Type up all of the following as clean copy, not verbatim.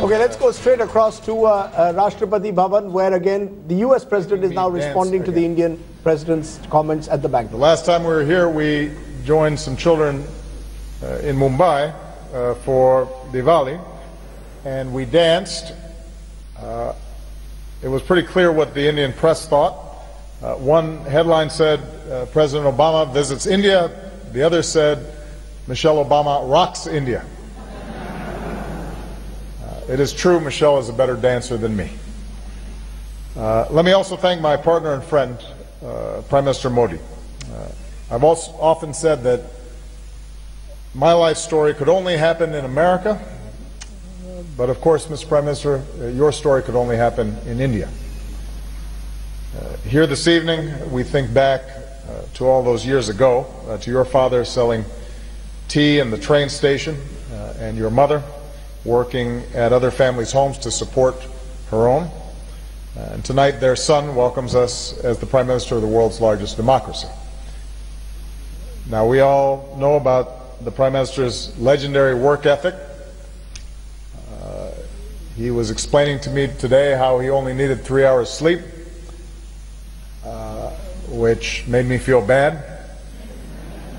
Okay, let's go straight across to Rashtrapati Bhavan, where again the US President is now responding to the Indian President's comments at the banquet. The last time we were here, we joined some children in Mumbai for Diwali, and we danced. It was pretty clear what the Indian press thought. One headline said, President Obama visits India. The other said, Michelle Obama rocks India. It is true, Michelle is a better dancer than me. Let me also thank my partner and friend, Prime Minister Modi. I've also often said that my life story could only happen in America, but of course, Mr. Prime Minister, your story could only happen in India. Here this evening, we think back to all those years ago, to your father selling tea in the train station, and your mother working at other families' homes to support her own. And tonight their son welcomes us as the Prime Minister of the world's largest democracy. Now we all know about the Prime Minister's legendary work ethic. He was explaining to me today how he only needed 3 hours sleep, which made me feel bad.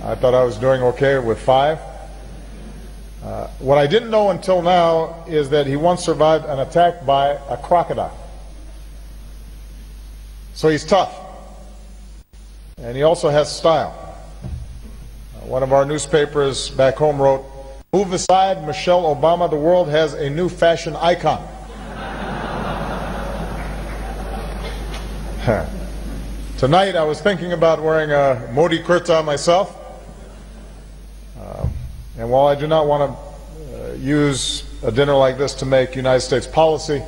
I thought I was doing okay with 5. What I didn't know until now is that he once survived an attack by a crocodile. So he's tough. And he also has style. One of our newspapers back home wrote, "Move aside, Michelle Obama, the world has a new fashion icon." Tonight I was thinking about wearing a Modi kurta myself. And while I do not want to use a dinner like this to make United States policy,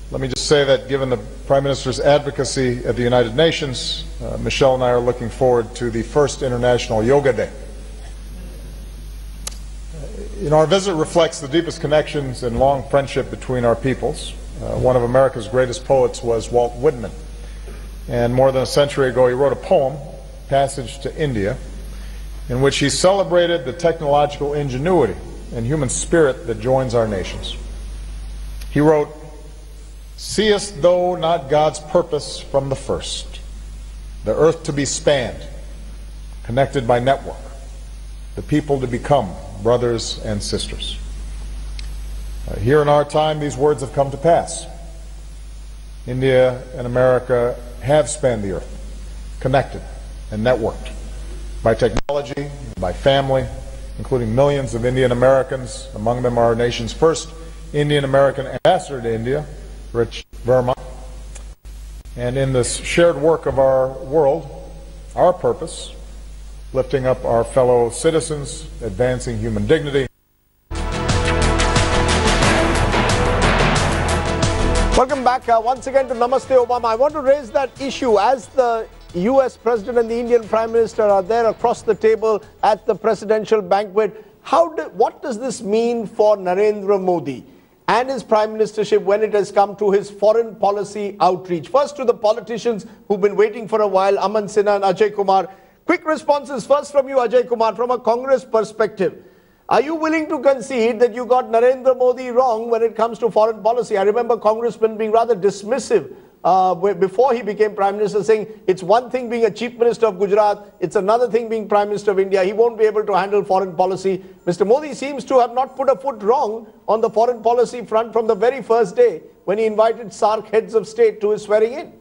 let me just say that given the Prime Minister's advocacy at the United Nations, Michelle and I are looking forward to the first International Yoga Day. Our visit reflects the deepest connections and long friendship between our peoples. One of America's greatest poets was Walt Whitman. And more than a century ago, he wrote a poem, Passage to India, in which he celebrated the technological ingenuity and human spirit that joins our nations. He wrote, "Seest thou not God's purpose from the first, the earth to be spanned, connected by network, the people to become brothers and sisters." Here in our time, these words have come to pass. India and America have spanned the earth, connected and networked by technology, by family, including millions of Indian Americans. Among them our nation's first Indian American ambassador to India, Rich Verma. And in this shared work of our world, our purpose, lifting up our fellow citizens, advancing human dignity. Welcome back once again to Namaste Obama. I want to raise that issue as the US President and the Indian Prime Minister are there across the table at the presidential banquet. What does this mean for Narendra Modi and his Prime Ministership when it has come to his foreign policy outreach? First to the politicians who've been waiting for a while, Aman Sinha and Ajay Kumar. Quick responses first from you, Ajay Kumar, from a Congress perspective. Are you willing to concede that you got Narendra Modi wrong when it comes to foreign policy? I remember congressmen being rather dismissive before he became Prime Minister, saying it's one thing being a Chief Minister of Gujarat, it's another thing being Prime Minister of India. He won't be able to handle foreign policy. Mr. Modi seems to have not put a foot wrong on the foreign policy front from the very first day when he invited SAARC heads of state to his swearing in.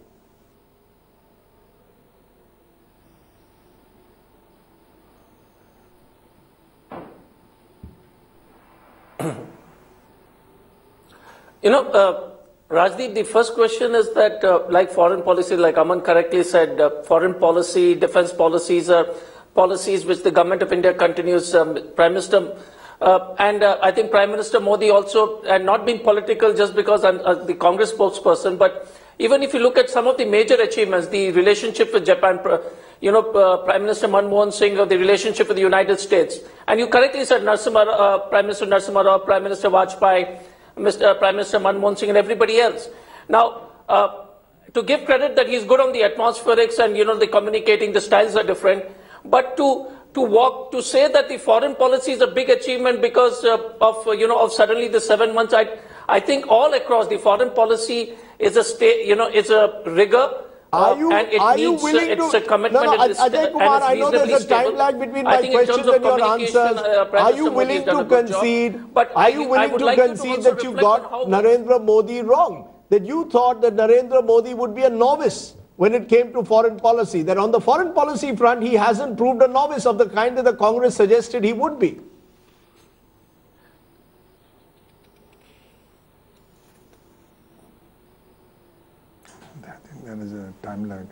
Rajdeep, the first question is that, like foreign policy, like Aman correctly said, foreign policy, defense policies are policies which the government of India continues. Prime Minister, and I think Prime Minister Modi also, and not being political just because I'm the Congress spokesperson, but even if you look at some of the major achievements, the relationship with Japan, Prime Minister Manmohan Singh, or the relationship with the United States, and you correctly said Prime Minister Narasimha Rao, Prime Minister Vajpayee, Prime Minister Manmohan Singh and everybody else. Now, to give credit that he's good on the atmospherics and, the communicating, the styles are different, but to to say that the foreign policy is a big achievement because of suddenly the 7 months. I think all across the foreign policy is a rigor. Are you willing to? It's a commitment. No, Ajay Kumar, I know there's a time lag between my questions and your answers. Are you willing to concede? Are you willing to concede that you got Narendra Modi wrong? That you thought that Narendra Modi would be a novice when it came to foreign policy? That on the foreign policy front, he hasn't proved a novice of the kind that the Congress suggested he would be. There is a time lag.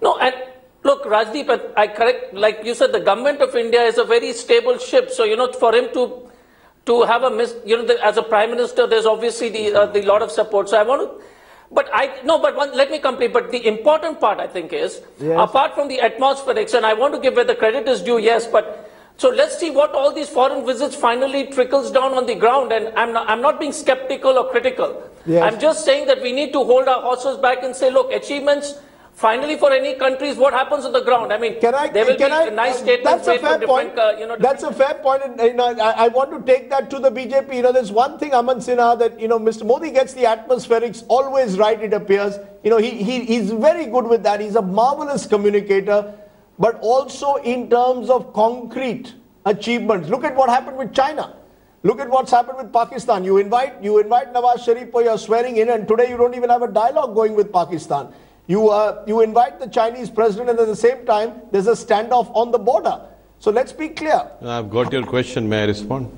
No, and look, Rajdeep, I correct, like you said, the government of India is a very stable ship. So, for him to have as a prime minister, there's obviously the lot of support. So I want to, let me complete. But the important part, I think, is, apart from the atmospherics, and I want to give where the credit is due, yes, but so let's see what all these foreign visits finally trickles down on the ground. And I'm not being skeptical or critical. Yes. I'm just saying that we need to hold our horses back and say, look, achievements finally for any country is what happens on the ground. I mean, there will be nice statements made from different, That's a fair point. And, I want to take that to the BJP. There's one thing, Aman Sinha, that, Mr. Modi gets the atmospherics always right, it appears. He's very good with that. He's a marvelous communicator. But also in terms of concrete achievements. Look at what happened with China. Look at what's happened with Pakistan. You invite Nawaz Sharif for your swearing in, and today you don't even have a dialogue going with Pakistan. You invite the Chinese president, and at the same time, there's a standoff on the border. So let's be clear. I've got your question. May I respond?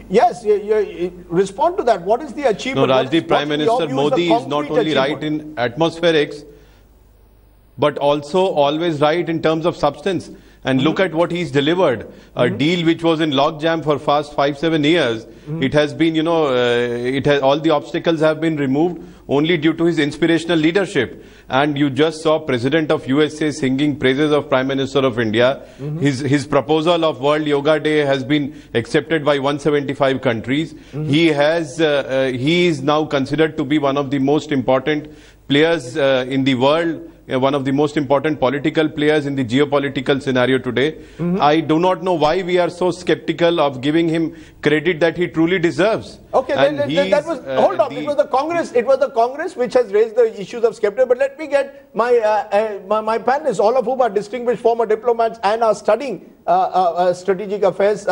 Yes, respond to that. What is the achievement? No, Rajdeep, Prime Minister Modi is not only right in atmospherics, but also always right in terms of substance. And look at what he's delivered. A deal which was in logjam for past 5-7 years. It has been, all the obstacles have been removed only due to his inspirational leadership. And you just saw President of USA singing praises of Prime Minister of India. His proposal of World Yoga Day has been accepted by 175 countries. He is now considered to be one of the most important players in the world. One of the most important political players in the geopolitical scenario today. I do not know why we are so skeptical of giving him credit that he truly deserves. Okay, that was, hold on, it was the Congress. It was the Congress which has raised the issues of skepticism. But let me get my panelists, all of whom are distinguished former diplomats and are studying strategic affairs.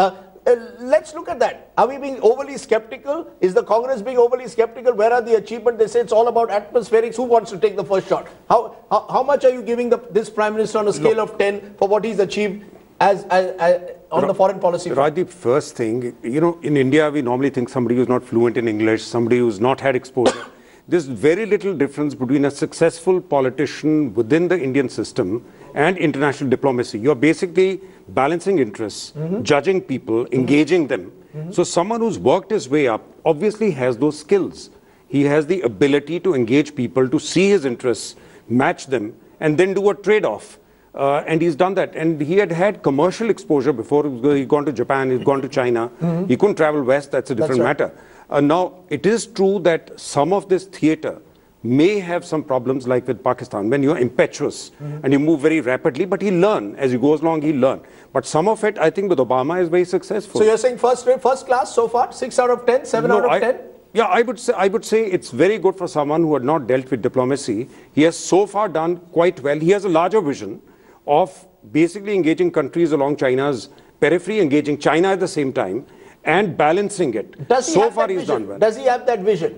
Let's look at that. Are we being overly skeptical? Is the Congress being overly skeptical? Where are the achievements? They say it's all about atmospherics. Who wants to take the first shot? How much are you giving this Prime Minister on a scale of 10 for what he's achieved on the foreign policy front? Rajdeep, first thing, in India we normally think somebody who's not fluent in English, somebody who's not had exposure. There's very little difference between a successful politician within the Indian system and international diplomacy. You're basically balancing interests, judging people, engaging them. So someone who's worked his way up obviously has those skills. He has the ability to engage people, to see his interests, match them, and then do a trade-off. And he's done that. And he had commercial exposure before. He'd gone to Japan, he'd gone to China. He couldn't travel west, that's a different matter. Now, it is true that some of this theater may have some problems like with Pakistan, when you're impetuous and you move very rapidly, but he'll learn. As he goes along, he'll learn. But some of it, I think, with Obama is very successful. So you're saying first class so far? 6 out of 10? 7 out of 10? Yeah, I would say it's very good for someone who had not dealt with diplomacy. He has so far done quite well. He has a larger vision of basically engaging countries along China's periphery, engaging China at the same time, and balancing it. So far he's done well. Does he have that vision?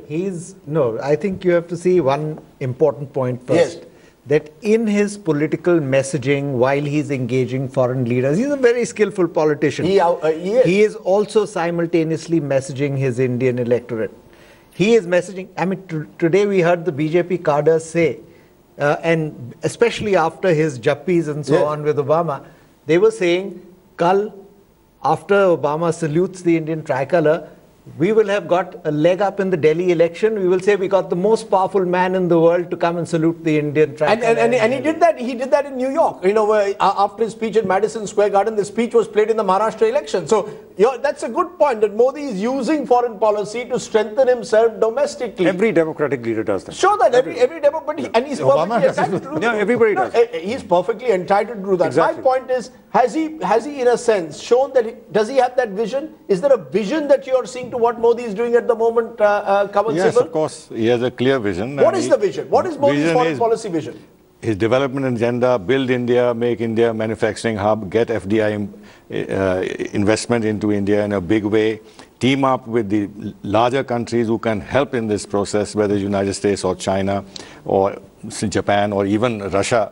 No, I think you have to see one important point first. Yes. That in his political messaging, while he's engaging foreign leaders, he's a very skillful politician. He is also simultaneously messaging his Indian electorate. He is messaging, I mean, today we heard the BJP cadres say, and especially after his jappis and so on with Obama, they were saying, Kal, after Obama salutes the Indian tricolor, we will have got a leg up in the Delhi election. We will say we got the most powerful man in the world to come and salute the Indian tricolor. And he did that. He did that in New York. You know, after his speech at Madison Square Garden, the speech was played in the Maharashtra election. So that's a good point, that Modi is using foreign policy to strengthen himself domestically. Every democratic leader does that. Sure, that every Democrat, and he's perfectly entitled to do that. Yeah, everybody does. He's perfectly entitled to do that. Exactly. My point is, has he in a sense shown that does he have that vision? Is there a vision that you are seeing to what Modi is doing at the moment, Kamal Yes, Sibal? of course. He has a clear vision. What is the vision? What is Modi's foreign policy vision? His development agenda: build India, make India manufacturing hub, get FDI investment into India in a big way, team up with the larger countries who can help in this process, whether United States or China or Japan or even Russia.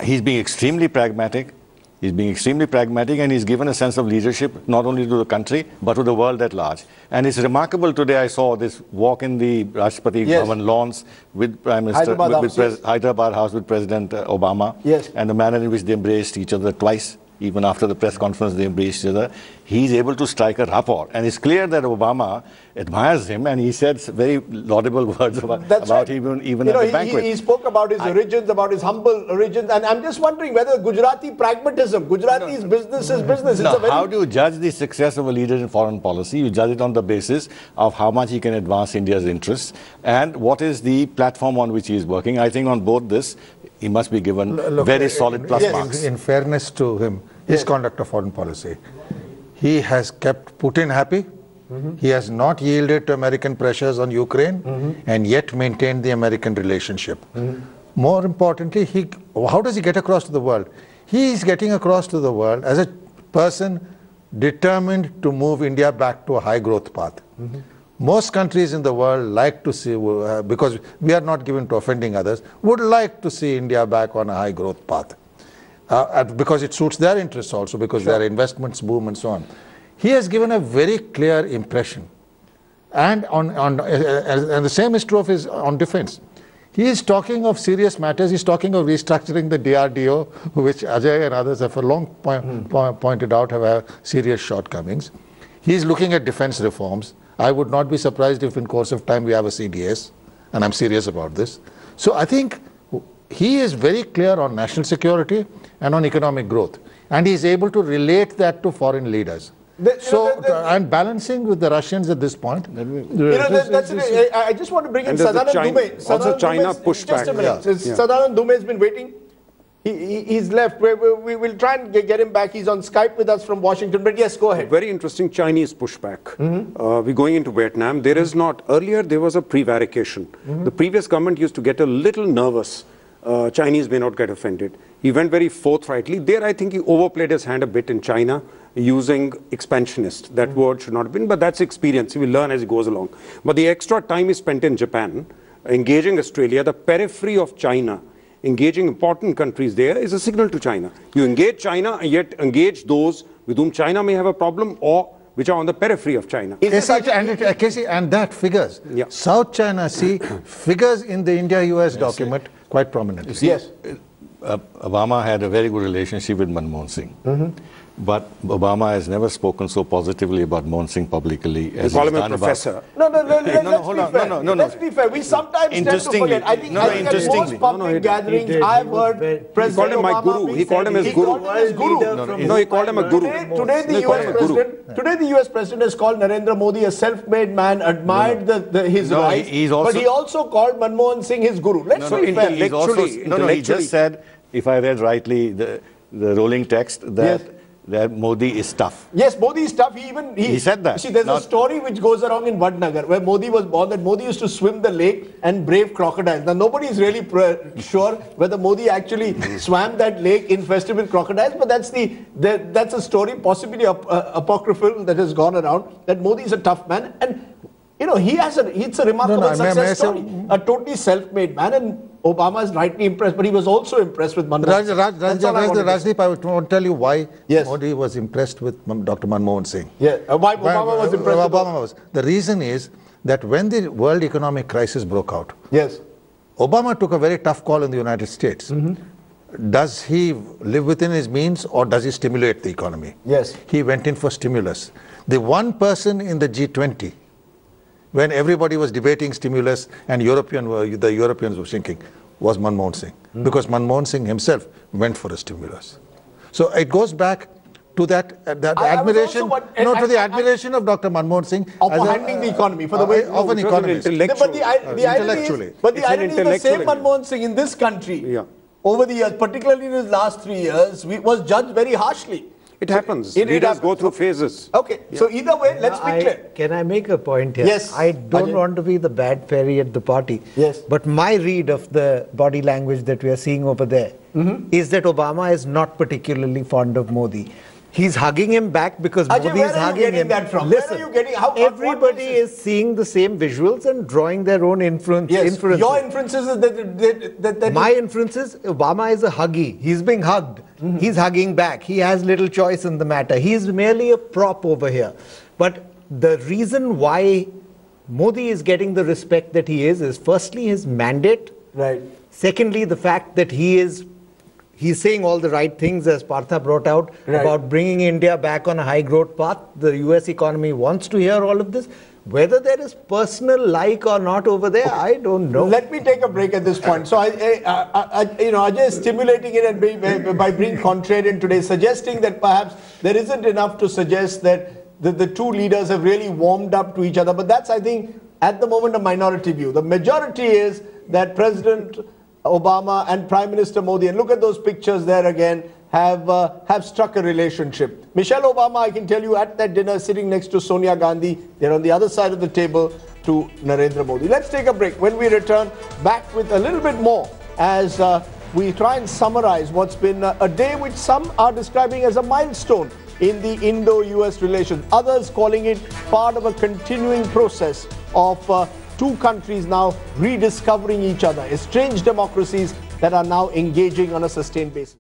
He's being extremely pragmatic. He's being extremely pragmatic, and he's given a sense of leadership not only to the country but to the world at large. And it's remarkable today. I saw this walk in the Rashtrapati Bhavan lawns with Prime Minister Hyderabad House with President Obama, and the manner in which they embraced each other twice. Even after the press conference, they embraced each other. He's able to strike a rapport. And it's clear that Obama admires him, and he said very laudable words about him even at the banquet. He spoke about his origins, about his humble origins. And I'm just wondering whether Gujarati pragmatism, Gujarati's business is business. Now, how do you judge the success of a leader in foreign policy? You judge it on the basis of how much he can advance India's interests and what is the platform on which he is working. I think on both this, he must be given very solid plus marks. In fairness to him, his conduct of foreign policy, he has kept Putin happy. He has not yielded to American pressures on Ukraine and yet maintained the American relationship. More importantly, how does he get across to the world? He is getting across to the world as a person determined to move India back to a high growth path. Most countries in the world like to see, because we are not given to offending others, would like to see India back on a high growth path. Because it suits their interests also, because their investments boom and so on. He has given a very clear impression. And and the same is true of his on defense. He is talking of serious matters. He's talking of restructuring the DRDO, which Ajay and others have for long pointed out have serious shortcomings. He is looking at defense reforms. I would not be surprised if in course of time we have a CDS, and I'm serious about this. So I think he is very clear on national security and on economic growth, and he is able to relate that to foreign leaders. And balancing with the Russians at this point. I just want to bring in Sadanand Dume. Also China pushback. Just a minute. Sadanand Dume has been waiting. He's left. We will try and get him back. He's on Skype with us from Washington. But yes, go ahead. Very interesting Chinese pushback. We're going into Vietnam. There is not, earlier there was a prevarication. The previous government used to get a little nervous. Chinese may not get offended. He went very forthrightly. There I think he overplayed his hand a bit in China using expansionist. That word should not have been, but that's experience. He will learn as he goes along. But the extra time he spent in Japan, engaging Australia, the periphery of China, engaging important countries there is a signal to China. You engage China and yet engage those with whom China may have a problem or which are on the periphery of China. And that figures. South China Sea figures in the India-US document quite prominently. Yes. Obama had a very good relationship with Manmohan Singh. But Obama has never spoken so positively about Manmohan Singh publicly as he's done professor. Let's be fair. We sometimes tend to forget. I think at most public gatherings, I've heard President Obama. He called him his guru. No, he called him a guru. Today the US President has called Narendra Modi a self-made man, admired his rise, but he also called Manmohan Singh his guru. Let's be fair. He just said, if I read rightly the rolling text, that Modi is tough. Yes, Modi is tough. He said that. See, there's a story which goes around in Vadnagar where Modi was born, that Modi used to swim the lake and brave crocodiles. Now, nobody is really sure whether Modi actually swam that lake infested with crocodiles, but that's a story, possibly apocryphal, that has gone around, that Modi is a tough man. And, it's a remarkable success story. A totally self-made man, and Obama is rightly impressed, but he was also impressed with Manmohan Singh. Rajdeep, I want to tell you why Modi was impressed with Dr. Manmohan Singh. Why Obama was impressed with Obama. The reason is that when the world economic crisis broke out, Obama took a very tough call in the United States. Does he live within his means or does he stimulate the economy? Yes. He went in for stimulus. The one person in the G20, when everybody was debating stimulus and the Europeans were shrinking, was Manmohan Singh. Because Manmohan Singh himself went for a stimulus. So it goes back to that admiration, to the admiration of Dr. Manmohan Singh of handling the economy for the way of an economist. But the irony is the same Manmohan Singh in this country over the years, particularly in his last 3 years, was judged very harshly. It happens. Leaders go through phases. Okay, so either way, let's be clear. Can I make a point here? Yes. I don't want to be the bad fairy at the party. Yes. But my read of the body language that we are seeing over there is that Obama is not particularly fond of Modi. He's hugging him back because Modi is hugging him. That from? Listen, where are you getting? everybody is seeing the same visuals and drawing their own inferences. Your inferences is that my inference is Obama is a huggy. He's being hugged. He's hugging back. He has little choice in the matter. He's merely a prop over here. But the reason why Modi is getting the respect that he is firstly his mandate. Right. Secondly, the fact that he's saying all the right things, as Partha brought out, about bringing India back on a high growth path. The US economy wants to hear all of this. Whether there is personal like or not over there, I don't know. Let me take a break at this point. So, Ajay is stimulating it and by being contrarian today, suggesting that perhaps there isn't enough to suggest that the two leaders have really warmed up to each other. But that's, I think, at the moment, a minority view. The majority is that President Obama and Prime Minister Modi, and look at those pictures there again, have struck a relationship. Michelle Obama, I can tell you, at that dinner sitting next to Sonia Gandhi, they're on the other side of the table to Narendra Modi. Let's take a break. When we return, back with a little bit more as we try and summarize what's been a day which some are describing as a milestone in the Indo-US relations, others calling it part of a continuing process of two countries now rediscovering each other, estranged democracies that are now engaging on a sustained basis.